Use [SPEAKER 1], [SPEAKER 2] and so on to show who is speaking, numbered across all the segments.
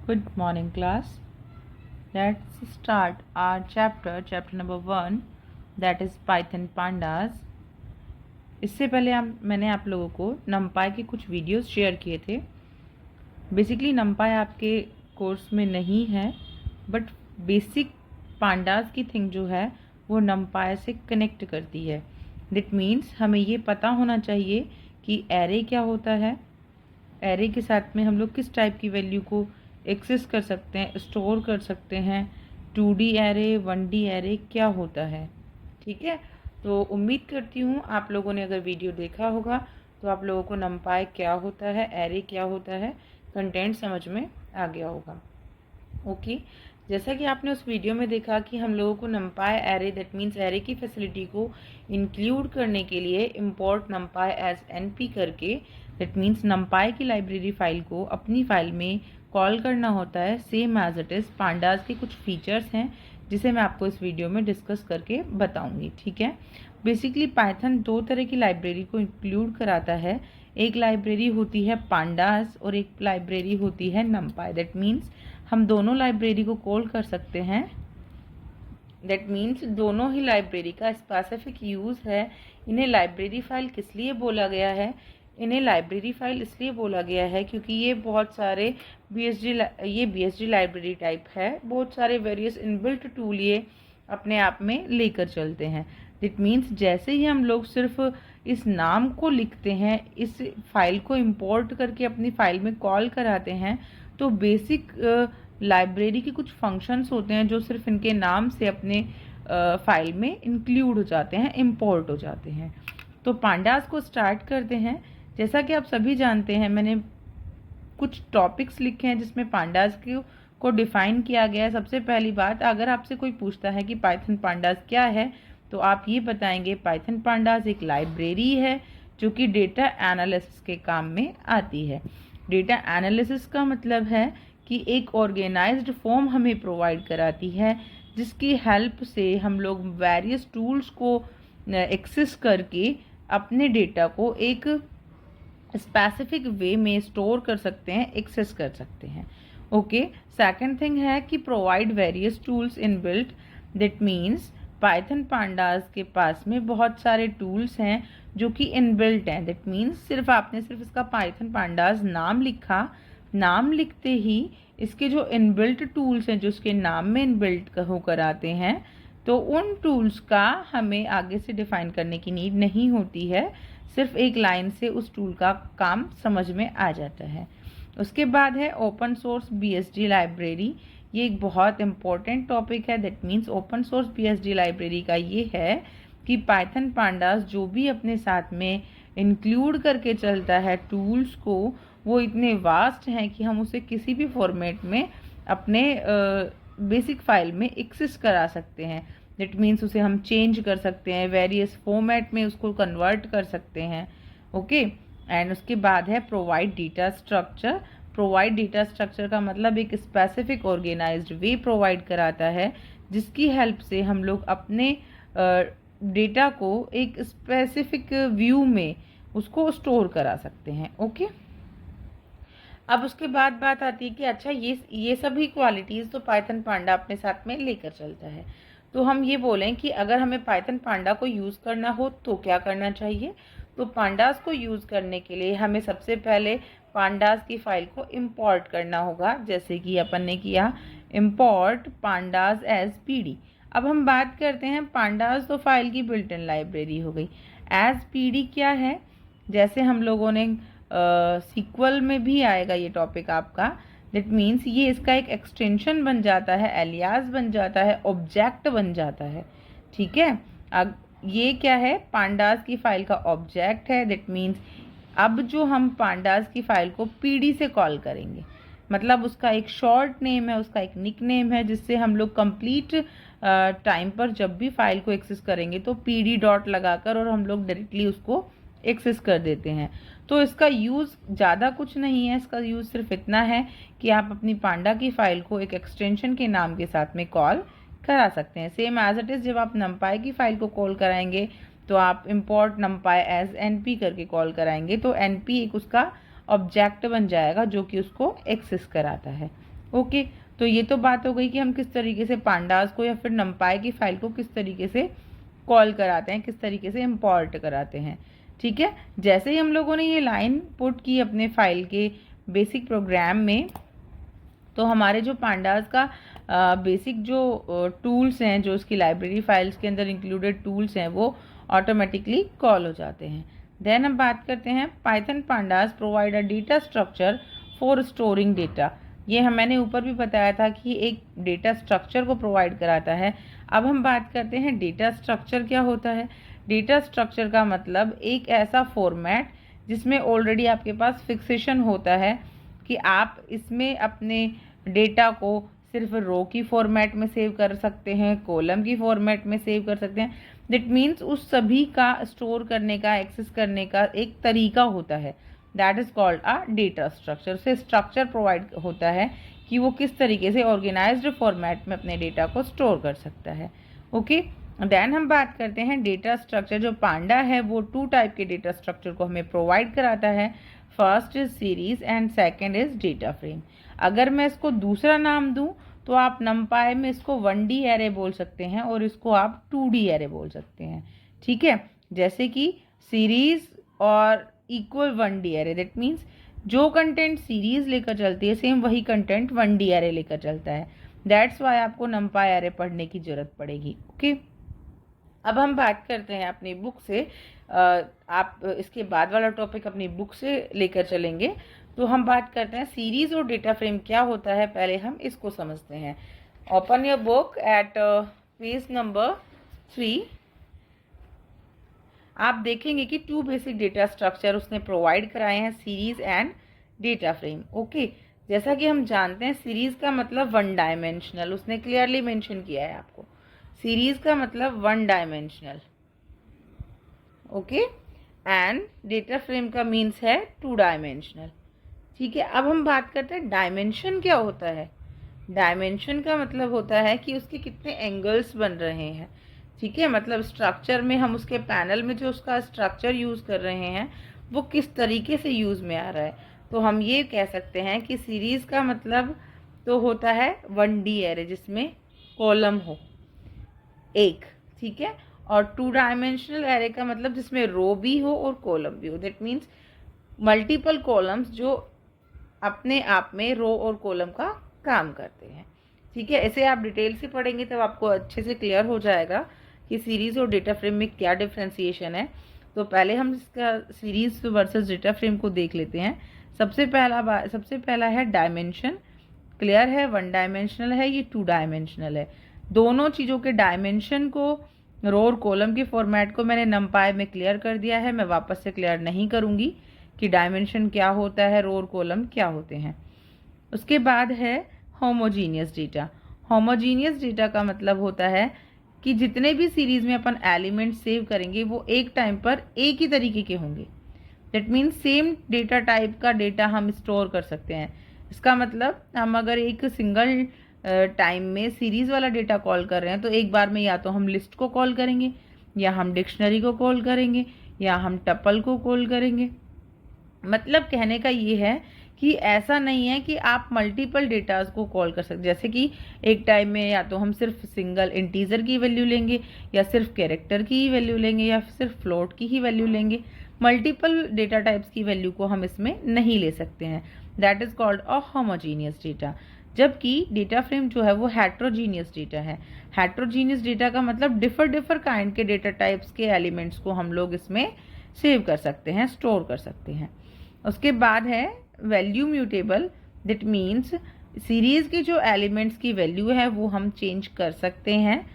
[SPEAKER 1] Good morning, class. Let's start our chapter number 1, that is Python Pandas. इससे पहले मैंने आप लोगों को numpy के कुछ वीडियोस शेयर किए थे. बेसिकली numpy आपके कोर्स में नहीं है, but basic pandas key thing जो है वो numpy से कनेक्ट करती है. दैट मीन्स हमें ये पता होना चाहिए कि एरे क्या होता है, एरे के साथ में हम लोग किस टाइप की वैल्यू को एक्सेस कर सकते हैं, स्टोर कर सकते हैं, 2D एरे 1D एरे क्या होता है. ठीक है, तो उम्मीद करती हूँ आप लोगों ने अगर वीडियो देखा होगा तो आप लोगों को numpy क्या होता है, एरे क्या होता है, कंटेंट समझ में आ गया होगा. ओके, जैसा कि आपने उस वीडियो में देखा कि हम लोगों को numpy array that means array की फैसिलिटी को इंक्लूड करने के लिए import numpy एज np करके दैट मीन्स numpy की लाइब्रेरी फाइल को अपनी फाइल में कॉल करना होता है. Same as it is pandas के कुछ फीचर्स हैं जिसे मैं आपको इस वीडियो में डिस्कस करके बताऊंगी. ठीक है, बेसिकली पाइथन दो तरह की लाइब्रेरी को इंक्लूड कराता है. एक लाइब्रेरी होती है पांडास और एक लाइब्रेरी होती है numpy. दैट मीन्स हम दोनों लाइब्रेरी को कॉल कर सकते हैं. दैट मीन्स दोनों ही लाइब्रेरी का स्पेसिफिक यूज़ है. इन्हें लाइब्रेरी फाइल किस लिए बोला गया है, इन्हें लाइब्रेरी फाइल इसलिए बोला गया है क्योंकि ये बहुत सारे BSD लाइब्रेरी टाइप है. बहुत सारे वेरियस इनबिल्ट टूल ये अपने आप में लेकर चलते हैं. दैट मीन्स जैसे ही हम लोग सिर्फ इस नाम को लिखते हैं, इस फाइल को इंपोर्ट करके अपनी फाइल में कॉल कराते हैं, तो बेसिक लाइब्रेरी के कुछ फंक्शंस होते हैं जो सिर्फ इनके नाम से अपने फाइल में इंक्लूड हो जाते हैं, इंपोर्ट हो जाते हैं. तो पांडास को स्टार्ट करते हैं. जैसा कि आप सभी जानते हैं, मैंने कुछ टॉपिक्स लिखे हैं जिसमें पांडास को डिफ़ाइन किया गया है. सबसे पहली बात, अगर आपसे कोई पूछता है कि पाइथन पांडास क्या है, तो आप ये बताएंगे पाइथन पांडास एक लाइब्रेरी है जो कि डेटा एनालिसिस के काम में आती है. डेटा एनालिसिस का मतलब है कि एक ऑर्गेनाइज्ड फॉर्म हमें प्रोवाइड कराती है जिसकी हेल्प से हम लोग वेरियस टूल्स को एक्सेस करके अपने डेटा को एक स्पेसिफिक वे में स्टोर कर सकते हैं, एक्सेस कर सकते हैं. ओके, सेकंड थिंग है कि provide various tools inbuilt. That means Python pandas के पास में बहुत सारे टूल्स हैं जो कि इनबिल्ट हैं. दैट मीन्स सिर्फ इसका पाइथन पांडास नाम लिखा, नाम लिखते ही इसके जो इनबिल्ट टूल्स हैं जो इसके नाम में इनबिल्ट होकर आते हैं, तो उन टूल्स का हमें आगे से डिफाइन करने की नीड नहीं होती है. सिर्फ एक लाइन से उस टूल का काम समझ में आ जाता है. उसके बाद है ओपन सोर्स BSD लाइब्रेरी. ये एक बहुत इम्पॉर्टेंट टॉपिक है. That means open source BSD library का ये है कि पाइथन पांडास जो भी अपने साथ में इंक्लूड करके चलता है टूल्स को, वो इतने वास्ट हैं कि हम उसे किसी भी फॉर्मेट में अपने बेसिक फाइल में एक्सेस करा सकते हैं. दैट मीन्स उसे हम चेंज कर सकते हैं, वेरियस फॉर्मेट में उसको कन्वर्ट कर सकते हैं. ओके, एंड उसके बाद है provide data structure. Provide data structure का मतलब एक स्पेसिफिक ऑर्गेनाइज्ड वे प्रोवाइड कराता है जिसकी हेल्प से हम लोग अपने डेटा को एक स्पेसिफिक व्यू में उसको स्टोर करा सकते हैं. ओके, अब उसके बाद बात आती है कि अच्छा ये सभी क्वालिटीज़ तो पाइथन पांडा अपने साथ में लेकर चलता है. तो हम ये बोलें कि अगर हमें पाइथन पांडा को यूज़ करना हो तो क्या करना चाहिए. तो पांडास को यूज़ करने के लिए हमें सबसे पहले पांडास की फ़ाइल को इंपोर्ट करना होगा, जैसे कि अपन ने किया इंपोर्ट पांडास एज pd. अब हम बात करते हैं पांडास तो फाइल की बिल्ट इन लाइब्रेरी हो गई. एज pd क्या है, जैसे हम लोगों ने सीक्वल में भी आएगा ये टॉपिक आपका. दैट मीन्स ये इसका एक एक्सटेंशन बन जाता है, एलियास बन जाता है, ऑब्जेक्ट बन जाता है. ठीक है, अब ये क्या है, पांडास की फाइल का ऑब्जेक्ट है. दैट मीन्स अब जो हम पांडास की फाइल को pd से कॉल करेंगे, मतलब उसका एक शॉर्ट नेम है, उसका एक निक नेम है, जिससे हम लोग कंप्लीट टाइम पर जब भी फाइल को एक्सेस करेंगे तो pd डॉट लगाकर और हम लोग डायरेक्टली उसको एक्सेस कर देते हैं. तो इसका यूज़ ज़्यादा कुछ नहीं है. इसका यूज़ सिर्फ इतना है कि आप अपनी पांडा की फ़ाइल को एक एक्सटेंशन के नाम के साथ में कॉल करा सकते हैं. सेम एज इट इज़ जब आप numpy की फ़ाइल को कॉल कराएंगे तो आप import numpy एज np करके कॉल कराएंगे, तो np एक उसका ऑब्जेक्ट बन जाएगा जो कि उसको एक्सेस कराता है. ओके, तो ये तो बात हो गई कि हम किस तरीके से पांडास को या फिर नंपाई की फाइल को किस तरीके से कॉल कराते हैं, किस तरीके से इम्पोर्ट कराते हैं। ठीक है, जैसे ही हम लोगों ने ये लाइन पुट की अपने फाइल के बेसिक प्रोग्राम में, तो हमारे जो पांडास का बेसिक जो टूल्स हैं, जो उसकी लाइब्रेरी फाइल्स के अंदर इंक्लूडेड टूल्स हैं, वो ऑटोमेटिकली कॉल हो जाते हैं। देन हम बात करते हैं Python pandas provide a data structure for storing data. ये मैंने ऊपर भी बताया था कि एक डेटा स्ट्रक्चर को प्रोवाइड कराता है। अब हम बात करते हैं डेटा स्ट्रक्चर क्या होता है। डेटा स्ट्रक्चर का मतलब एक ऐसा फॉर्मेट जिसमें ऑलरेडी आपके पास फिक्सेशन होता है कि आप इसमें अपने डेटा को सिर्फ रो की फॉर्मेट में सेव कर सकते हैं, कॉलम की फॉर्मेट में सेव कर सकते हैं। दैट मीन्स उस सभी का स्टोर करने का, एक्सेस करने का एक तरीका होता है, that is called a data structure. से स्ट्रक्चर प्रोवाइड होता है कि वो किस तरीके से ऑर्गेनाइज्ड फॉर्मेट में अपने डेटा को स्टोर कर सकता है। ओके, देन हम बात करते हैं डेटा स्ट्रक्चर। जो पांडा है वो 2 टाइप के डेटा स्ट्रक्चर को हमें प्रोवाइड कराता है। First is series and second is data frame. अगर मैं इसको दूसरा नाम दूं तो आप नमपाई में इसको 1D एरे बोल सकते हैं और इसको आप 2D एरे बोल सकते हैं। ठीक है, जैसे कि सीरीज और equal 1D array, that means जो कंटेंट सीरीज लेकर चलती है सेम वही कंटेंट 1D एरे लेकर चलता है। दैट्स वाई आपको नमपाई एरे पढ़ने की जरूरत पड़ेगी। ओके, अब हम बात करते हैं अपनी बुक से। आप इसके बाद वाला टॉपिक अपनी बुक से लेकर चलेंगे। तो हम बात करते हैं सीरीज और डेटा फ्रेम क्या होता है। पहले हम इसको समझते हैं। Open your book at page number 3। आप देखेंगे कि 2 बेसिक डेटा स्ट्रक्चर उसने प्रोवाइड कराए हैं, series and data frame. Okay, जैसा कि हम जानते हैं सीरीज का मतलब 1 डायमेंशनल, उसने क्लियरली मेंशन किया है आपको। सीरीज का मतलब 1 dimensional. Okay, and data frame का मीन्स है 2 डायमेंशनल। ठीक है, अब हम बात करते हैं डायमेंशन क्या होता है। डायमेंशन का मतलब होता है कि उसके कितने एंगल्स बन रहे हैं। ठीक है, मतलब स्ट्रक्चर में हम उसके पैनल में जो उसका स्ट्रक्चर यूज़ कर रहे हैं वो किस तरीके से यूज़ में आ रहा है। तो हम ये कह सकते हैं कि सीरीज़ का मतलब तो होता है 1D एरे जिसमें कॉलम हो एक। ठीक है, और 2 डायमेंशनल एरे का मतलब जिसमें रो भी हो और कॉलम भी हो। दैट मीन्स मल्टीपल कॉलम्स जो अपने आप में रो और कॉलम का काम करते हैं। ठीक है, ऐसे आप डिटेल से पढ़ेंगे तब आपको अच्छे से क्लियर हो जाएगा कि सीरीज और डेटा फ्रेम में क्या डिफ्रेंसिएशन है। तो पहले हम इसका सीरीज वर्सेस डेटा फ्रेम को देख लेते हैं। सबसे पहला है डायमेंशन। क्लियर है, 1 डायमेंशनल है, ये 2 डायमेंशनल है। दोनों चीज़ों के डायमेंशन को, रो और कॉलम के फॉर्मेट को मैंने नमपाई में क्लियर कर दिया है। मैं वापस से क्लियर नहीं करूँगी कि डायमेंशन क्या होता है, रो और कॉलम क्या होते हैं। उसके बाद है होमोजीनियस डेटा। होमोजीनियस डेटा का मतलब होता है कि जितने भी सीरीज में अपन एलिमेंट सेव करेंगे वो एक टाइम पर एक ही तरीके के होंगे। That means same data type का डेटा हम स्टोर कर सकते हैं। इसका मतलब हम अगर एक सिंगल टाइम में सीरीज वाला डेटा कॉल कर रहे हैं तो एक बार में या तो हम लिस्ट को कॉल करेंगे, या हम डिक्शनरी को कॉल करेंगे, या हम टपल को कॉल करेंगे। मतलब कहने का ये है कि ऐसा नहीं है कि आप मल्टीपल डेटाज को कॉल कर सकते। जैसे कि एक टाइम में या तो हम सिर्फ सिंगल इंटीजर की वैल्यू लेंगे, या सिर्फ कैरेक्टर की ही वैल्यू लेंगे, या सिर्फ फ्लोट की ही वैल्यू लेंगे। मल्टीपल डेटा टाइप्स की वैल्यू को हम इसमें नहीं ले सकते हैं। That is called a homogeneous data. जबकि डेटा फ्रेम जो है वो हेट्रोजीनियस डेटा है। हेट्रोजीनियस डेटा का मतलब डिफर काइंड के डेटा टाइप्स के एलिमेंट्स को हम लोग इसमें सेव कर सकते हैं, स्टोर कर सकते हैं। उसके बाद है value mutable. That means series के जो एलिमेंट्स की वैल्यू है वो हम चेंज कर सकते हैं,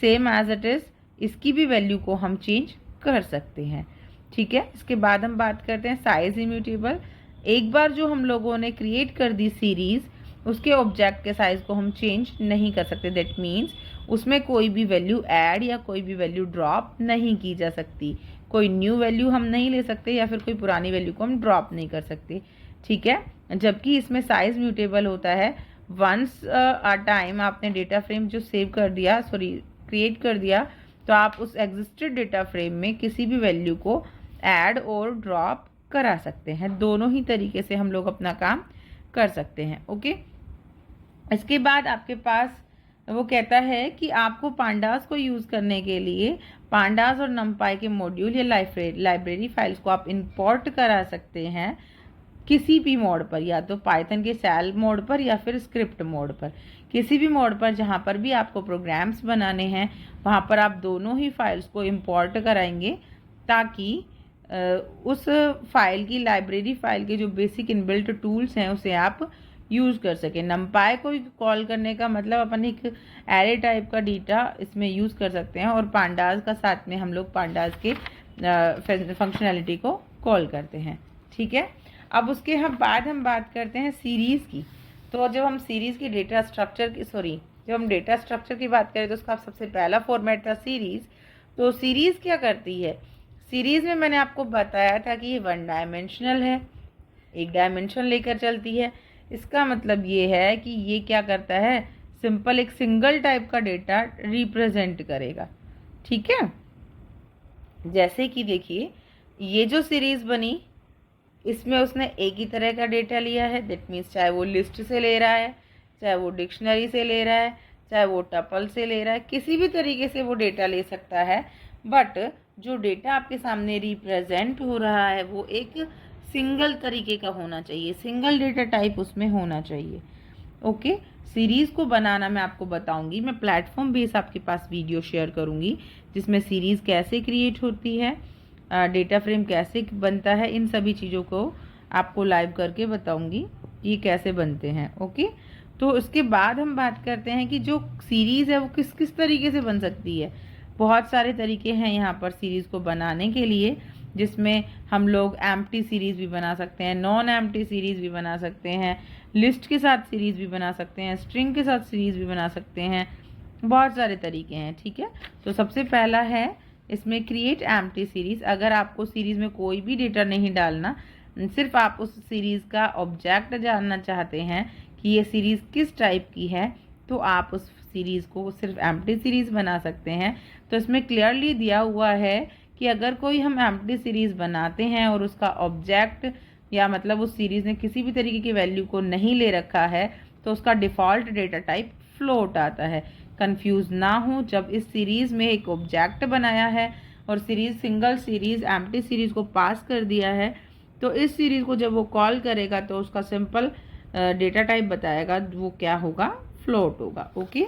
[SPEAKER 1] सेम एज इट इज़ इसकी भी वैल्यू को हम चेंज कर सकते हैं। ठीक है, इसके बाद हम बात करते हैं साइज इम्यूटेबल। एक बार जो हम लोगों ने क्रिएट कर दी सीरीज, उसके ऑब्जेक्ट के साइज को हम चेंज नहीं कर सकते। दैट मीन्स उसमें कोई भी वैल्यू ऐड या कोई भी वैल्यू ड्रॉप नहीं की जा सकती। कोई न्यू वैल्यू हम नहीं ले सकते या फिर कोई पुरानी वैल्यू को हम ड्रॉप नहीं कर सकते। ठीक है, जबकि इसमें साइज म्यूटेबल होता है। वंस अ टाइम आपने डेटा फ्रेम जो सेव कर दिया, क्रिएट कर दिया, तो आप उस एग्जिस्टेड डेटा फ्रेम में किसी भी वैल्यू को ऐड और ड्रॉप करा सकते हैं। दोनों ही तरीके से हम लोग अपना काम कर सकते हैं। ओके, इसके बाद आपके पास वो कहता है कि आपको पांडास को यूज़ करने के लिए पांडास और नमपाई के मॉड्यूल या लाइब्रेरी फाइल्स को आप इंपोर्ट करा सकते हैं किसी भी मोड पर, या तो पाइथन के सेल मोड पर या फिर स्क्रिप्ट मोड पर, किसी भी मोड पर जहाँ पर भी आपको प्रोग्राम्स बनाने हैं वहाँ पर आप दोनों ही फाइल्स को इंपोर्ट कराएंगे, ताकि उस फाइल की लाइब्रेरी फाइल के जो बेसिक इनबिल्ट टूल्स हैं उसे आप यूज़ कर सकें। नमपाई को कॉल करने का मतलब अपन एक एरे टाइप का डेटा इसमें यूज़ कर सकते हैं, और पांडास का साथ में हम लोग पांडास के फंक्शनैलिटी को कॉल करते हैं। ठीक है, अब उसके बाद हम बात करते हैं सीरीज़ की। तो जब हम सीरीज़ की डेटा स्ट्रक्चर की जब हम डेटा स्ट्रक्चर की बात करें तो उसका सबसे पहला फॉर्मेट था सीरीज़। तो सीरीज़ क्या करती है? सीरीज़ में मैंने आपको बताया था कि ये 1 डायमेंशनल है, एक डायमेंशन लेकर चलती है। इसका मतलब ये है कि ये क्या करता है, सिंपल एक सिंगल टाइप का डेटा रिप्रेजेंट करेगा। ठीक है, जैसे कि देखिए ये जो सीरीज़ बनी इसमें उसने एक ही तरह का डेटा लिया है, दैट मीन्स चाहे वो लिस्ट से ले रहा है, चाहे वो डिक्शनरी से ले रहा है, चाहे वो टपल से ले रहा है, किसी भी तरीके से वो डेटा ले सकता है। बट जो डेटा आपके सामने रिप्रेजेंट हो रहा है वो एक सिंगल तरीके का होना चाहिए, सिंगल डेटा टाइप उसमें होना चाहिए। ओके, सीरीज़ को बनाना मैं आपको बताऊंगी, मैं प्लेटफॉर्म बेस आपके पास वीडियो शेयर करूंगी जिसमें सीरीज़ कैसे क्रिएट होती है, डेटा फ्रेम कैसे बनता है, इन सभी चीज़ों को आपको लाइव करके बताऊंगी ये कैसे बनते हैं। ओके, तो इसके बाद हम बात करते हैं कि जो सीरीज़ है वो किस किस तरीके से बन सकती है। बहुत सारे तरीके हैं यहाँ पर सीरीज़ को बनाने के लिए, जिसमें हम लोग एम्प्टी सीरीज़ भी बना सकते हैं, नॉन एम्प्टी सीरीज़ भी बना सकते हैं, लिस्ट के साथ सीरीज़ भी बना सकते हैं, स्ट्रिंग के साथ सीरीज़ भी बना सकते हैं, बहुत सारे तरीके हैं। ठीक है, तो सबसे पहला है इसमें क्रिएट एम्प्टी सीरीज़। अगर आपको सीरीज़ में कोई भी डेटा नहीं डालना, सिर्फ आप उस सीरीज़ का ऑब्जेक्ट जानना चाहते हैं कि ये सीरीज़ किस टाइप की है, तो आप उस सीरीज़ को सिर्फ एम्प्टी सीरीज़ बना सकते हैं। तो इसमें क्लियरली दिया हुआ है कि अगर कोई हम एम्प्टी सीरीज़ बनाते हैं और उसका ऑब्जेक्ट या मतलब उस सीरीज़ ने किसी भी तरीके की वैल्यू को नहीं ले रखा है तो उसका डिफ़ॉल्ट डेटा टाइप फ्लोट आता है। कंफ्यूज ना हो, जब इस सीरीज़ में एक ऑब्जेक्ट बनाया है और सिंगल सीरीज़ एम्प्टी सीरीज़ को पास कर दिया है, तो इस सीरीज़ को जब वो कॉल करेगा तो उसका सिंपल डेटा टाइप बताएगा, वो क्या होगा, फ्लोट होगा। ओके,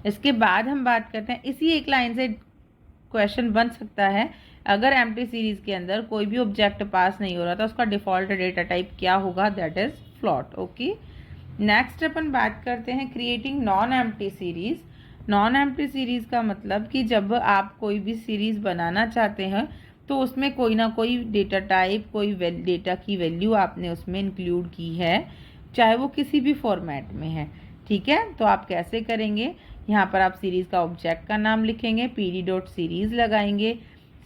[SPEAKER 1] इसके बाद हम बात करते हैं, इसी एक लाइन से क्वेश्चन बन सकता है, अगर एम्प्टी सीरीज़ के अंदर कोई भी ऑब्जेक्ट पास नहीं हो रहा था उसका डिफ़ॉल्ट डेटा टाइप क्या होगा, that is float. Okay, next अपन बात करते हैं creating non empty series. Non empty series का मतलब कि जब आप कोई भी सीरीज़ बनाना चाहते हैं तो उसमें कोई ना कोई डेटा टाइप, कोई डेटा की वैल्यू आपने उसमें इंक्लूड की है, चाहे वो किसी भी फॉर्मेट में है। ठीक है, तो आप कैसे करेंगे, यहाँ पर आप सीरीज़ का ऑब्जेक्ट का नाम लिखेंगे, pd.series लगाएंगे,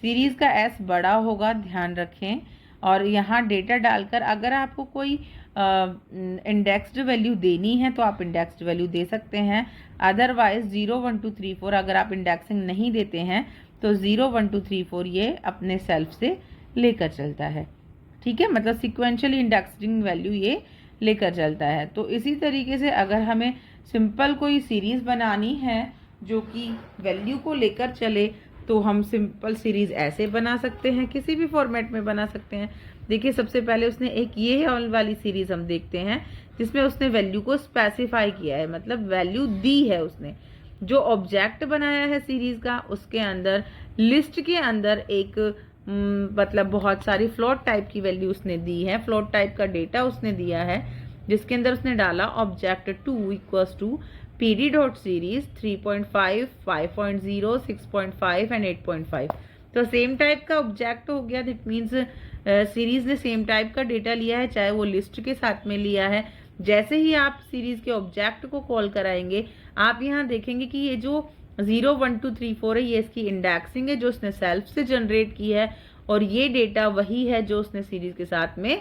[SPEAKER 1] सीरीज़ का s बड़ा होगा, ध्यान रखें, और यहाँ डेटा डालकर अगर आपको कोई इंडेक्स्ड वैल्यू देनी है तो आप इंडेक्स्ड वैल्यू दे सकते हैं। अदरवाइज 0 1 2 3 4 अगर आप इंडेक्सिंग नहीं देते हैं तो 0 1 2 3 4 ये अपने सेल्फ से लेकर चलता है। ठीक है, मतलब सिक्वेंशियली इंडेक्सिंग वैल्यू ये लेकर चलता है। तो इसी तरीके से अगर हमें सिंपल कोई सीरीज़ बनानी है जो कि वैल्यू को लेकर चले तो हम सिंपल सीरीज़ ऐसे बना सकते हैं, किसी भी फॉर्मेट में बना सकते हैं। देखिए सबसे पहले उसने एक ये वाली सीरीज़ हम देखते हैं जिसमें उसने वैल्यू को स्पेसिफाई किया है, मतलब वैल्यू दी है उसने। जो ऑब्जेक्ट बनाया है सीरीज़ का उसके अंदर लिस्ट के अंदर एक मतलब बहुत सारी फ्लोट टाइप की वैल्यू उसने दी है, फ्लोट टाइप का डेटा उसने दिया है, जिसके अंदर उसने डाला object 2 equals to pd.series 3.5, 5.0, 6.5 and 8.5। तो सेम टाइप का ऑब्जेक्ट हो गया, दैट मीन्स सीरीज़ ने सेम टाइप का डेटा लिया है, चाहे वो लिस्ट के साथ में लिया है। जैसे ही आप सीरीज़ के ऑब्जेक्ट को कॉल कराएंगे आप यहाँ देखेंगे कि ये जो 0 1 2 3 4 है ये इसकी इंडेक्सिंग है जो उसने सेल्फ से जनरेट की है, और ये डेटा वही है जो उसने सीरीज़ के साथ में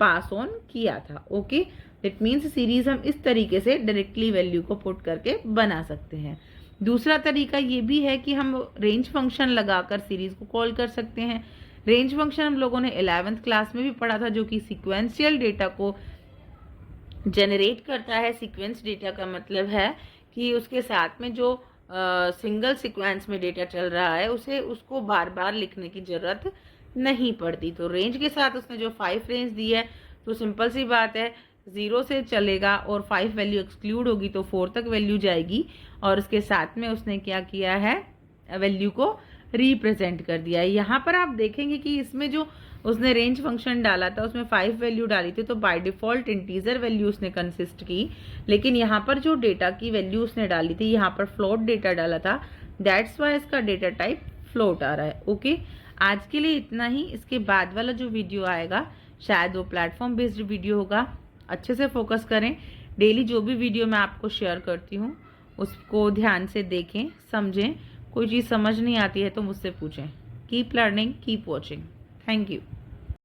[SPEAKER 1] पास ऑन किया था। ओके, दैट मीन्स सीरीज़ हम इस तरीके से डायरेक्टली वैल्यू को पुट करके बना सकते हैं। दूसरा तरीका ये भी है कि हम रेंज फंक्शन लगाकर सीरीज़ को कॉल कर सकते हैं। रेंज फंक्शन हम लोगों ने 11th क्लास में भी पढ़ा था, जो कि सिक्वेंशियल डेटा को जनरेट करता है सीक्वेंस डेटा का मतलब है कि उसके साथ में जो सिंगल सीक्वेंस में डेटा चल रहा है उसको बार बार लिखने की ज़रूरत नहीं पड़ती। तो रेंज के साथ उसने जो 5 रेंज दी है तो सिंपल सी बात है, 0 से चलेगा और 5 वैल्यू एक्सक्लूड होगी तो 4 तक वैल्यू जाएगी। और उसके साथ में उसने क्या किया है, वैल्यू को रिप्रेजेंट कर दिया है। यहाँ पर आप देखेंगे कि इसमें जो उसने रेंज फंक्शन डाला था उसमें 5 वैल्यू डाली थी तो बाय डिफ़ॉल्ट इंटीजर वैल्यू उसने कंसिस्ट की। लेकिन यहाँ पर जो डेटा की वैल्यू उसने डाली थी, यहाँ पर फ्लोट डेटा डाला था, दैट्स वाई इसका डेटा टाइप फ्लोट आ रहा है। ओके, आज के लिए इतना ही। इसके बाद वाला जो वीडियो आएगा शायद वो प्लेटफॉर्म बेस्ड वीडियो होगा। अच्छे से फोकस करें। डेली जो भी वीडियो मैं आपको शेयर करती हूँ उसको ध्यान से देखें, समझें। कोई चीज़ समझ नहीं आती है तो मुझसे पूछें। Keep learning, keep watching. Thank you.